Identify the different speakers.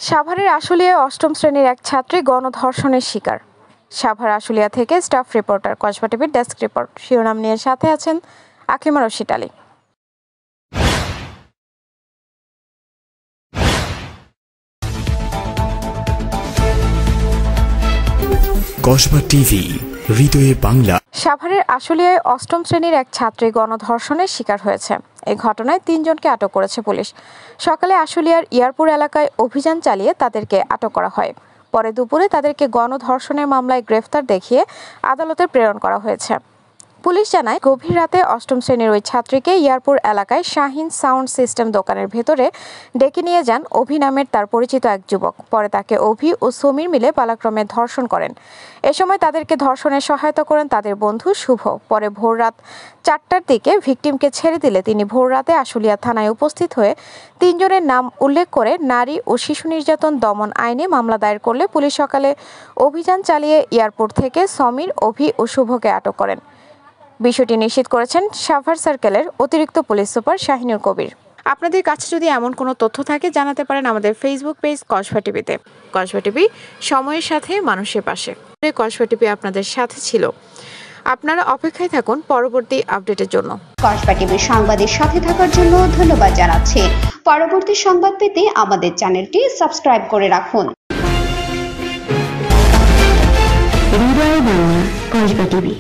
Speaker 1: সাভারের আশুলিয়ায় অষ্টম শ্রেণীর এক ছাত্রী গণধর্ষণের শিকার। সাভার আশুলিয়া থেকে স্টাফ রিপোর্টার কসবা টিভির ডেস্ক রিপোর্ট। শিরোনাম নিয়ে সাথে আছেন আকলিমা রশিদ আলী।
Speaker 2: কসবা টিভি, হৃদয়ে বাংলা।
Speaker 1: সাভারের আশুলিয়ায় অষ্টম শ্রেণীর এক ছাত্রী গণধর্ষণের শিকার হয়েছে। এই ঘটনায় 3 জনকে আটক করেছে পুলিশ। সকালে আশুলিয়ার ইয়ারপুর এলাকায় অভিযান চালিয়ে তাদেরকে আটক করা হয়। পরে দুপুরে তাদেরকে গণধর্ষণের মামলায় গ্রেফতার দেখিয়ে আদালতে প্রেরণ করা হয়েছে। পুলিশ জানায়, গভীর রাতে অষ্টম শ্রেণীর ওই ছাত্রীকে ইয়ারপুর এলাকায় শাহিন সাউন্ড সিস্টেম দোকানের ভেতরে ডেকে নিয়ে যান অভি নামের তার পরিচিত এক যুবক। পরে তাকে অভি ও সমীর মিলে পালাক্রমে ধর্ষণ করেন। এ সময় তাদেরকে ধর্ষণে সহায়তা করেন তাদের বন্ধু শুভ। পরে ভোররাত 4টার দিকে ভিকটিমকে ছেড়ে দিলে তিনি ভোররাতে আশুলিয়া থানায় উপস্থিত হয়ে 3 জনের নাম উল্লেখ করে নারী ও শিশু নির্যাতন দমন আইনে মামলা দায়ের করলে পুলিশ সকালে অভিযান চালিয়ে এয়ারপোর্ট থেকে সমীর, অভি ও শুভকে আটক করেন। বিষয়টি নিশ্চিত করেছেন সাভার সার্কেলের অতিরিক্ত পুলিশ সুপার শাহিনুর কবির। আপনাদের কাছে যদি এমন কোনো তথ্য থাকে জানাতে পারেন আমাদের ফেসবুক পেজ কসবা টিভিতে। কসবা টিভি, সময়ের সাথে মানুষের পাশে। কসবা টিভি আপনাদের সাথে ছিল। আপনারা অপেক্ষায় থাকুন পরবর্তী আপডেটের জন্য।
Speaker 3: কসবা টিভির সংবাদের সাথে থাকার জন্য ধন্যবাদ জানাচ্ছি। পরবর্তী সংবাদ পেতে আমাদের চ্যানেলটি সাবস্ক্রাইব করে রাখুন।
Speaker 4: হৃদয়ে বাংলা, কসবা টিভি।